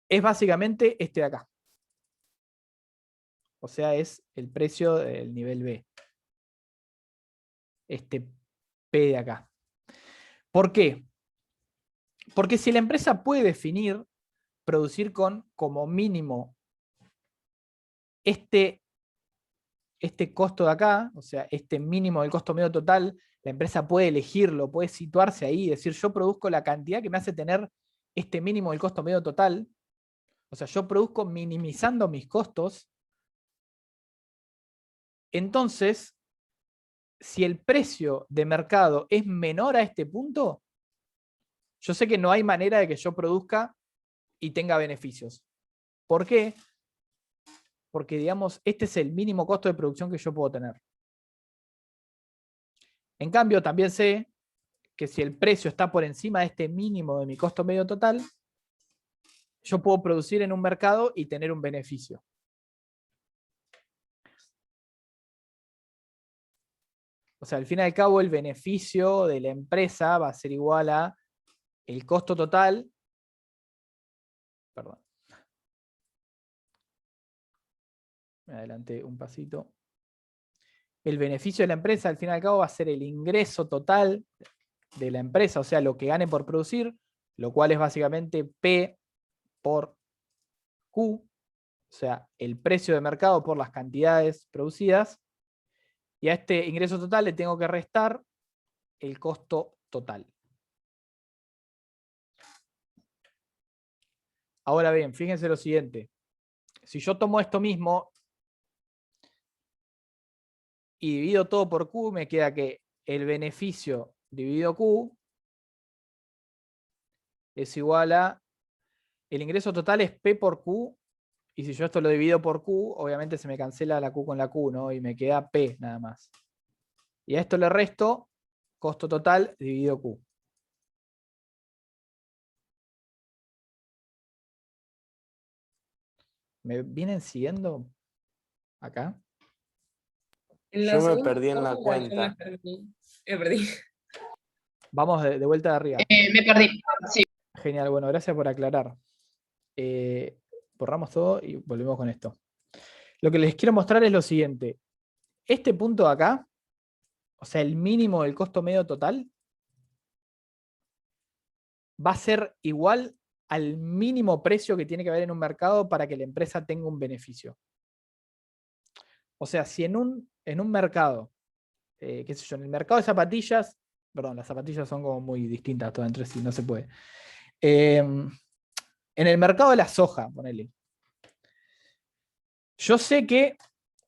es básicamente este de acá. O sea, es el precio del nivel B. Este P de acá. ¿Por qué? Porque si la empresa puede definir producir con como mínimo este costo de acá, o sea, este mínimo del costo medio total, la empresa puede elegirlo, puede situarse ahí y decir, yo produzco la cantidad que me hace tener este mínimo del costo medio total. O sea, yo produzco minimizando mis costos. Entonces, si el precio de mercado es menor a este punto, yo sé que no hay manera de que yo produzca y tenga beneficios. ¿Por qué? Porque, digamos, este es el mínimo costo de producción que yo puedo tener. En cambio, también sé que si el precio está por encima de este mínimo de mi costo medio total, yo puedo producir en un mercado y tener un beneficio. O sea, al fin y al cabo, el beneficio de la empresa va a ser igual a el costo total. Perdón. Me adelanté un pasito. El beneficio de la empresa, al fin y al cabo, va a ser el ingreso total de la empresa, o sea, lo que gane por producir, lo cual es básicamente P por Q, o sea, el precio de mercado por las cantidades producidas, y a este ingreso total le tengo que restar el costo total. Ahora bien, fíjense lo siguiente. Si yo tomo esto mismo y divido todo por Q, me queda que el beneficio dividido Q es igual a, el ingreso total es P por Q, y si yo esto lo divido por Q, obviamente se me cancela la Q con la Q, ¿no? Y me queda P nada más. Y a esto le resto costo total dividido Q. ¿Me vienen siguiendo acá? En Yo la me segunda perdí en la fórmula yo cuenta. me perdí. Vamos de vuelta de arriba. Me perdí. Sí. Genial, bueno, gracias por aclarar. Borramos todo y volvemos con esto. Lo que les quiero mostrar es lo siguiente. Este punto de acá, o sea, el mínimo del costo medio total, va a ser igual al mínimo precio que tiene que haber en un mercado para que la empresa tenga un beneficio. O sea, si en un mercado, qué sé yo, en el mercado de zapatillas, perdón, las zapatillas son como muy distintas todas entre sí, no se puede. En el mercado de la soja, ponele. Yo sé que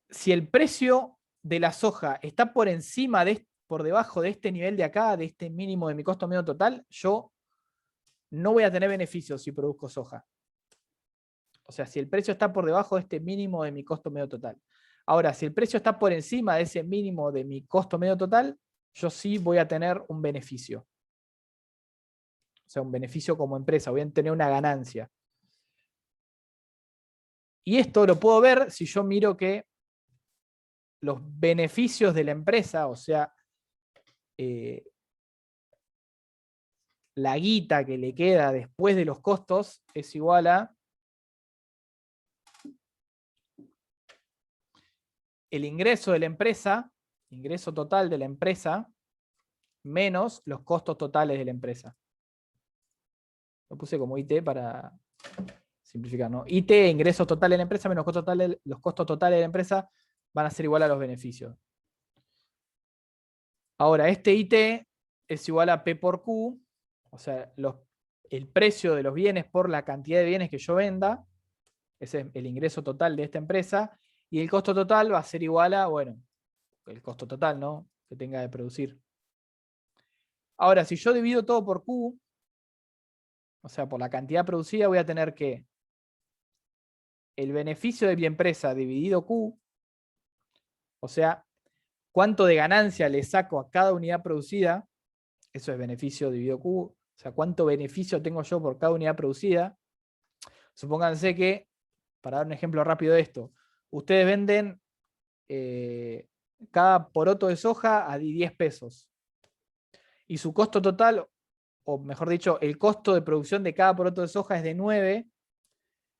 si el precio de la soja está por encima por debajo de este nivel de acá, de este mínimo de mi costo medio total, yo no voy a tener beneficios si produzco soja. O sea, si el precio está por debajo de este mínimo de mi costo medio total. Ahora, si el precio está por encima de ese mínimo de mi costo medio total, yo sí voy a tener un beneficio. O sea, un beneficio como empresa, voy a tener una ganancia. Y esto lo puedo ver si yo miro que los beneficios de la empresa, o sea, la guita que le queda después de los costos es igual a el ingreso de la empresa, ingreso total de la empresa, menos los costos totales de la empresa. Lo puse como IT para simplificar, ¿no? IT, ingresos totales de la empresa, menos los costos totales de la empresa van a ser igual a los beneficios. Ahora, este IT es igual a P por Q, o sea, el precio de los bienes por la cantidad de bienes que yo venda, ese es el ingreso total de esta empresa, y el costo total va a ser igual a, bueno, el costo total, ¿no? Que tenga de producir. Ahora, si yo divido todo por Q, o sea, por la cantidad producida, voy a tener que el beneficio de mi empresa dividido Q, o sea, cuánto de ganancia le saco a cada unidad producida, eso es beneficio dividido Q, o sea, cuánto beneficio tengo yo por cada unidad producida. Supónganse que, para dar un ejemplo rápido de esto, ustedes venden cada poroto de soja a 10 pesos. Y su costo total, o mejor dicho, el costo de producción de cada poroto de soja es de 9.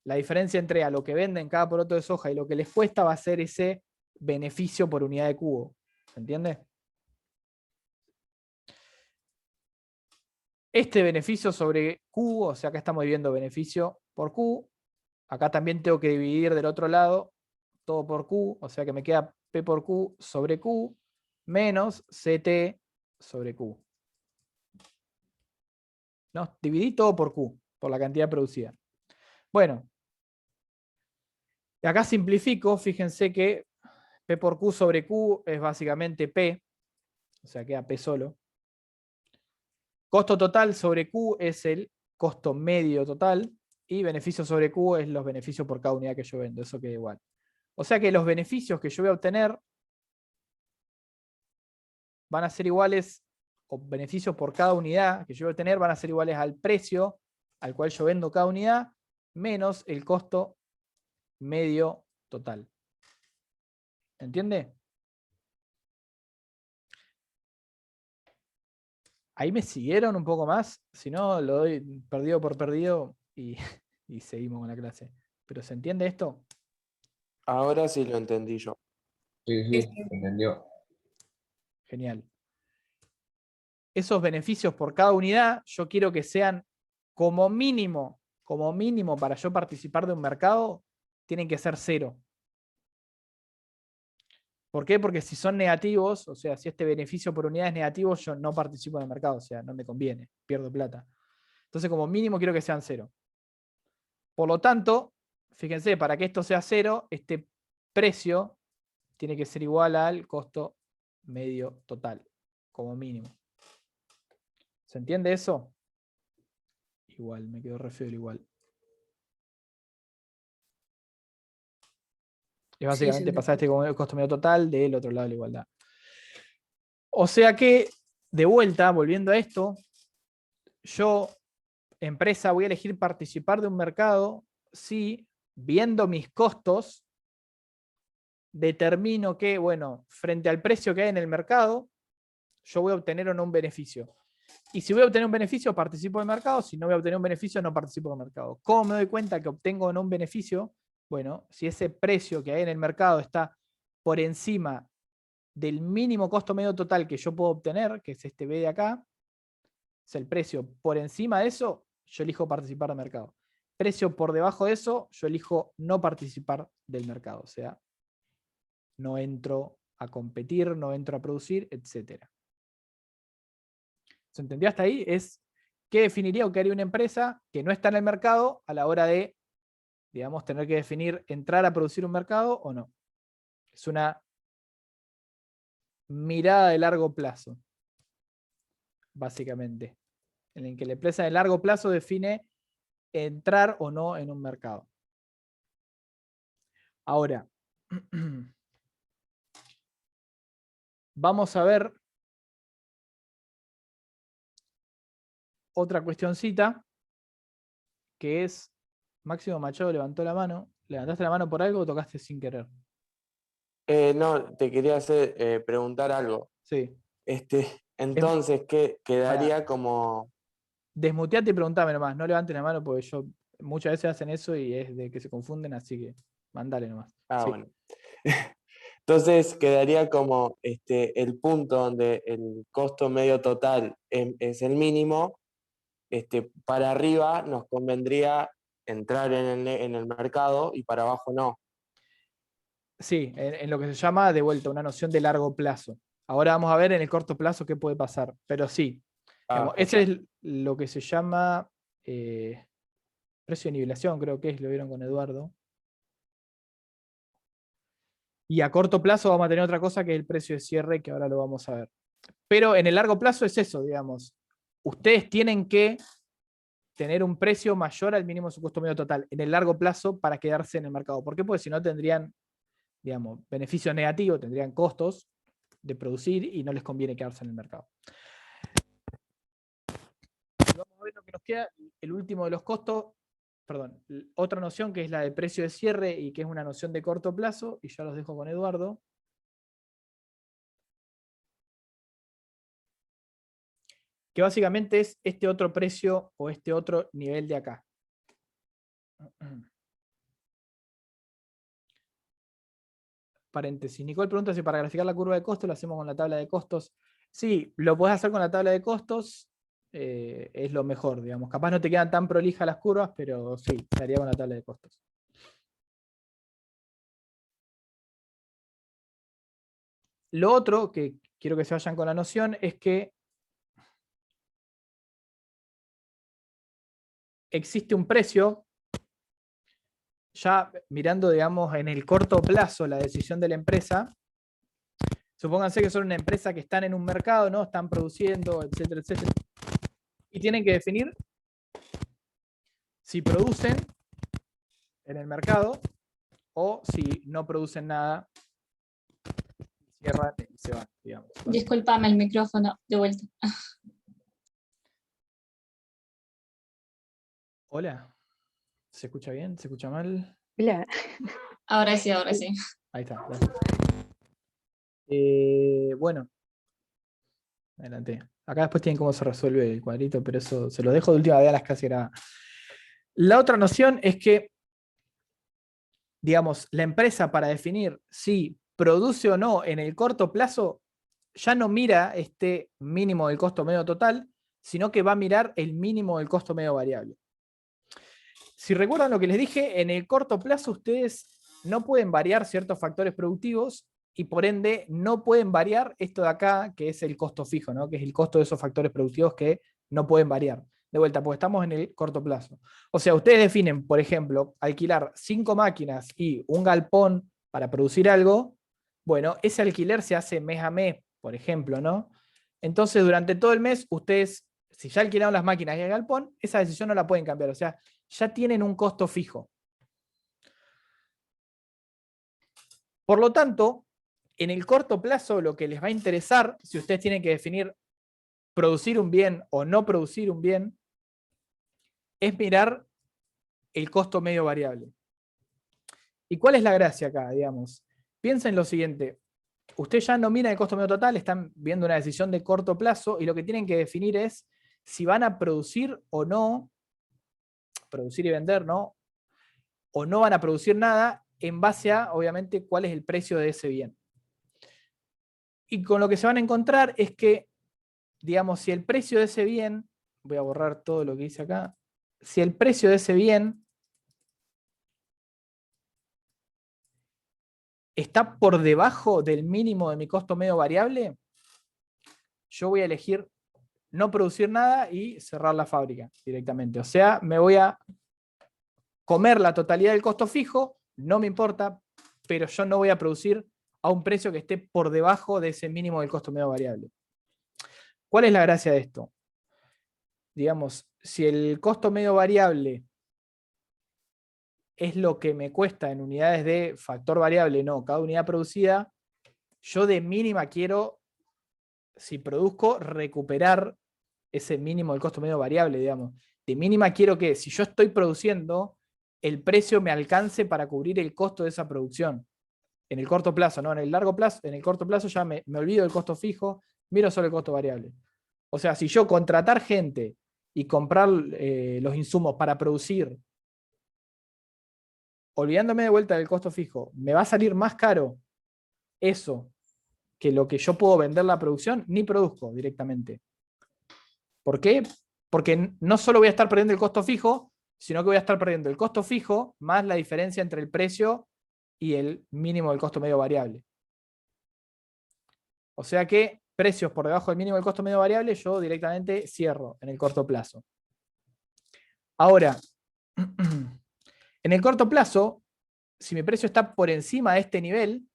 La diferencia entre a lo que venden cada poroto de soja y lo que les cuesta va a ser ese beneficio por unidad de cubo. ¿Se entiende? Este beneficio sobre Q, o sea, acá estamos viendo beneficio por Q. Acá también tengo que dividir del otro lado todo por Q, o sea que me queda P por Q sobre Q menos CT sobre Q. ¿No? Dividí todo por Q, por la cantidad producida. Bueno, y acá simplifico, fíjense que P por Q sobre Q es básicamente P, o sea, queda P solo. Costo total sobre Q es el costo medio total y beneficio sobre Q es los beneficios por cada unidad que yo vendo, eso queda igual. O sea que los beneficios que yo voy a obtener van a ser iguales, o beneficios por cada unidad que yo voy a obtener van a ser iguales al precio al cual yo vendo cada unidad menos el costo medio total. ¿Entiende? Ahí me siguieron un poco más, si no lo doy perdido por perdido y seguimos con la clase. ¿Pero se entiende esto? Ahora sí lo entendí yo. Sí, sí, se entendió. Genial. Esos beneficios por cada unidad, yo quiero que sean como mínimo para yo participar de un mercado, tienen que ser 0. ¿Por qué? Porque si son negativos, o sea, si este beneficio por unidad es negativo, yo no participo en el mercado, o sea, no me conviene, pierdo plata. Entonces, como mínimo quiero que sean 0. Por lo tanto, fíjense, para que esto sea 0, este precio tiene que ser igual al costo medio total, como mínimo. ¿Se entiende eso? Igual, me quedó re feo el igual. Es básicamente pasar este como costo medio total del otro lado de la igualdad. O sea que, de vuelta, volviendo a esto, yo, empresa, voy a elegir participar de un mercado si, viendo mis costos, determino que, bueno, frente al precio que hay en el mercado, yo voy a obtener o no un beneficio. Y si voy a obtener un beneficio, participo del mercado. Si no voy a obtener un beneficio, no participo del mercado. ¿Cómo me doy cuenta que obtengo o no un beneficio? Bueno, si ese precio que hay en el mercado está por encima del mínimo costo medio total que yo puedo obtener, que es este B de acá, es el precio por encima de eso, yo elijo participar del mercado. Precio por debajo de eso, yo elijo no participar del mercado. O sea, no entro a competir, no entro a producir, etc. ¿Se entendió hasta ahí? Es qué definiría o qué haría una empresa que no está en el mercado a la hora de, digamos, tener que definir entrar a producir un mercado o no. Es una mirada de largo plazo, básicamente, en el que la empresa de largo plazo define entrar o no en un mercado. Ahora, vamos a ver otra cuestioncita, que es, Máximo Machado levantó la mano. ¿Levantaste la mano por algo o tocaste sin querer? No, te quería preguntar algo. Sí. Entonces, ¿qué quedaría como... Desmuteate y preguntame nomás, no levantes la mano porque yo muchas veces hacen eso y es de que se confunden, así que mandale nomás. Ah, Sí. bueno. Entonces quedaría como el punto donde el costo medio total es el mínimo, para arriba nos convendría entrar en el mercado y para abajo no. Sí, en lo que se llama, de vuelta, una noción de largo plazo. Ahora vamos a ver en el corto plazo qué puede pasar, pero sí. Digamos, ese es lo que se llama precio de nivelación, creo que es, lo vieron con Eduardo. Y a corto plazo vamos a tener otra cosa que es el precio de cierre, que ahora lo vamos a ver. Pero en el largo plazo es eso, digamos. Ustedes tienen que tener un precio mayor al mínimo de su costo medio total en el largo plazo para quedarse en el mercado. ¿Por qué? Porque si no tendrían, digamos, beneficios negativos, tendrían costos de producir y no les conviene quedarse en el mercado. Vamos a ver lo que nos queda, el último de los costos, perdón, otra noción que es la de precio de cierre y que es una noción de corto plazo, y ya los dejo con Eduardo. Que básicamente es este otro precio o este otro nivel de acá. Paréntesis. Nicole pregunta si para graficar la curva de costos lo hacemos con la tabla de costos. Sí, lo podés hacer con la tabla de costos. Es lo mejor, digamos. Capaz no te quedan tan prolijas las curvas, pero sí, se haría con la tabla de costos. Lo otro que quiero que se vayan con la noción es que existe un precio, ya mirando, digamos, en el corto plazo la decisión de la empresa. Supónganse que son una empresa que están en un mercado, ¿no? Están produciendo, etcétera, etcétera. Y tienen que definir si producen en el mercado o si no producen nada, cierran y se van, digamos. Discúlpame el micrófono, de vuelta. Hola, ¿se escucha bien? ¿Se escucha mal? Hola. Ahora sí, ahora sí. Ahí está. Bueno, adelante. Acá después tienen cómo se resuelve el cuadrito, pero eso se lo dejo de última vez a las clases grabadas. La otra noción es que, digamos, la empresa para definir si produce o no en el corto plazo ya no mira este mínimo del costo medio total, sino que va a mirar el mínimo del costo medio variable. Si recuerdan lo que les dije, en el corto plazo ustedes no pueden variar ciertos factores productivos y por ende no pueden variar esto de acá, que es el costo fijo, ¿no? Que es el costo de esos factores productivos que no pueden variar. De vuelta, porque estamos en el corto plazo. O sea, ustedes definen, por ejemplo, alquilar 5 máquinas y un galpón para producir algo. Bueno, ese alquiler se hace mes a mes, por ejemplo, ¿no? Entonces, durante todo el mes, ustedes, si ya alquilaron las máquinas y el galpón, esa decisión no la pueden cambiar. O sea, ya tienen un costo fijo. Por lo tanto, en el corto plazo, lo que les va a interesar, si ustedes tienen que definir producir un bien o no producir un bien, es mirar el costo medio variable. ¿Y cuál es la gracia acá, digamos? Piensen en lo siguiente. Ustedes ya no miran el costo medio total, están viendo una decisión de corto plazo y lo que tienen que definir es si van a producir o no, producir y vender, ¿no? O no van a producir nada en base a, obviamente, cuál es el precio de ese bien. Y con lo que se van a encontrar es que, digamos, si el precio de ese bien, voy a borrar todo lo que hice acá, si el precio de ese bien está por debajo del mínimo de mi costo medio variable, yo voy a elegir no producir nada y cerrar la fábrica directamente. O sea, me voy a comer la totalidad del costo fijo, no me importa, pero yo no voy a producir a un precio que esté por debajo de ese mínimo del costo medio variable. ¿Cuál es la gracia de esto? Digamos, si el costo medio variable es lo que me cuesta en unidades de factor variable, no, cada unidad producida, yo de mínima quiero, si produzco, recuperar ese mínimo del costo medio variable, digamos. De mínima quiero que, si yo estoy produciendo, el precio me alcance para cubrir el costo de esa producción. En el corto plazo, ¿no? En el largo plazo, en el corto plazo ya me olvido del costo fijo, miro solo el costo variable. O sea, si yo contratar gente y comprar los insumos para producir, olvidándome de vuelta del costo fijo, me va a salir más caro eso que lo que yo puedo vender la producción, ni produzco directamente. ¿Por qué? Porque no solo voy a estar perdiendo el costo fijo, sino que voy a estar perdiendo el costo fijo más la diferencia entre el precio y el mínimo del costo medio variable. O sea que precios por debajo del mínimo del costo medio variable, yo directamente cierro en el corto plazo. Ahora, en el corto plazo, si mi precio está por encima de este nivel,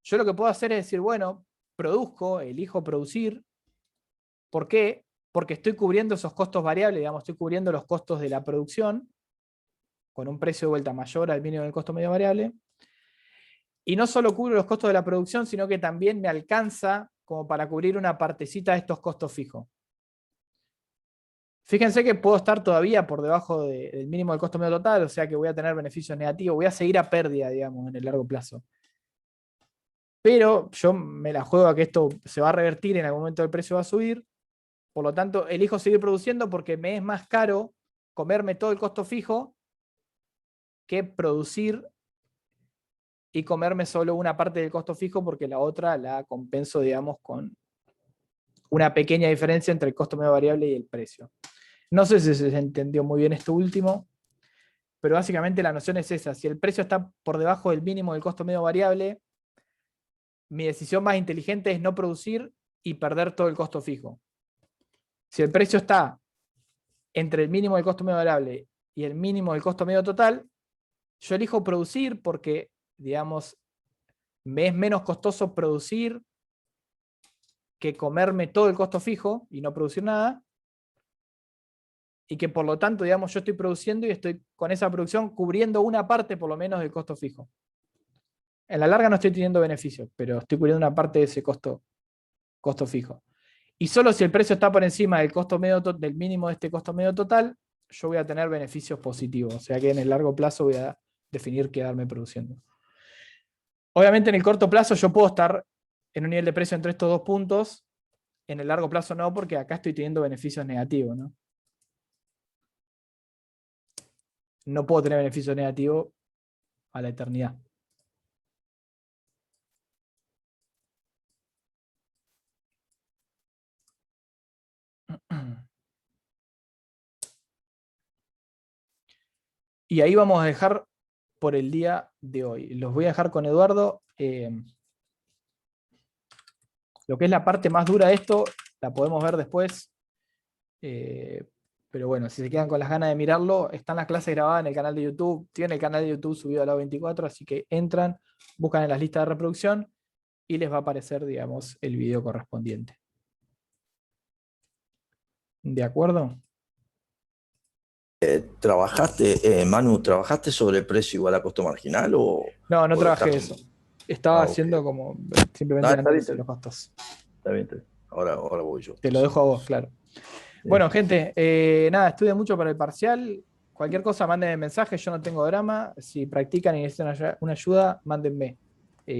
yo lo que puedo hacer es decir, bueno, produzco, elijo producir. ¿Por qué? Porque estoy cubriendo esos costos variables, digamos, estoy cubriendo los costos de la producción con un precio de vuelta mayor al mínimo del costo medio variable. Y no solo cubro los costos de la producción, sino que también me alcanza como para cubrir una partecita de estos costos fijos. Fíjense que puedo estar todavía por debajo del mínimo del costo medio total, o sea que voy a tener beneficios negativos, voy a seguir a pérdida, digamos, en el largo plazo. Pero yo me la juego a que esto se va a revertir, en algún momento el precio va a subir, por lo tanto elijo seguir produciendo porque me es más caro comerme todo el costo fijo que producir y comerme solo una parte del costo fijo porque la otra la compenso, digamos, con una pequeña diferencia entre el costo medio variable y el precio. No sé si se entendió muy bien esto último, pero básicamente la noción es esa. Si el precio está por debajo del mínimo del costo medio variable, mi decisión más inteligente es no producir y perder todo el costo fijo. Si el precio está entre el mínimo del costo medio variable y el mínimo del costo medio total, yo elijo producir porque, digamos, me es menos costoso producir que comerme todo el costo fijo y no producir nada, y que por lo tanto, digamos, yo estoy produciendo y estoy con esa producción cubriendo una parte por lo menos del costo fijo. En la larga no estoy teniendo beneficios, pero estoy cubriendo una parte de ese costo fijo. Y solo si el precio está por encima del costo medio del mínimo de este costo medio total, yo voy a tener beneficios positivos. O sea que en el largo plazo voy a definir quedarme produciendo. Obviamente en el corto plazo yo puedo estar en un nivel de precio entre estos dos puntos. En el largo plazo no, porque acá estoy teniendo beneficios negativos, ¿no? No puedo tener beneficios negativos a la eternidad. Y ahí vamos a dejar por el día de hoy. Los voy a dejar con Eduardo. Lo que es la parte más dura de esto, la podemos ver después. Pero bueno, si se quedan con las ganas de mirarlo, están las clases grabadas en el canal de YouTube. Tiene el canal de YouTube subido a la 24, así que entran, buscan en las listas de reproducción y les va a aparecer, digamos, el video correspondiente. ¿De acuerdo? Manu, ¿trabajaste sobre precio igual a costo marginal o...? No, no o trabajé estás- eso. Estaba ok. haciendo como simplemente No, está análisis de bien. los costos. Está bien, está bien. Ahora voy yo. Te lo dejo a vos, claro. Bueno, gente, nada, estudien mucho para el parcial. Cualquier cosa, mándenme mensaje, yo no tengo drama. Si practican y necesitan una ayuda, mándenme.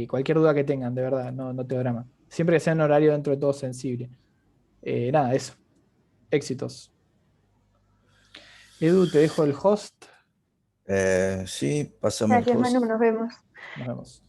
Cualquier duda que tengan, de verdad, no tengo drama. Siempre que sea en horario dentro de todo sensible. Nada, eso. Éxitos. Edu, te dejo el host. Sí, pasamos Gracias, Manu, nos vemos. Nos vemos.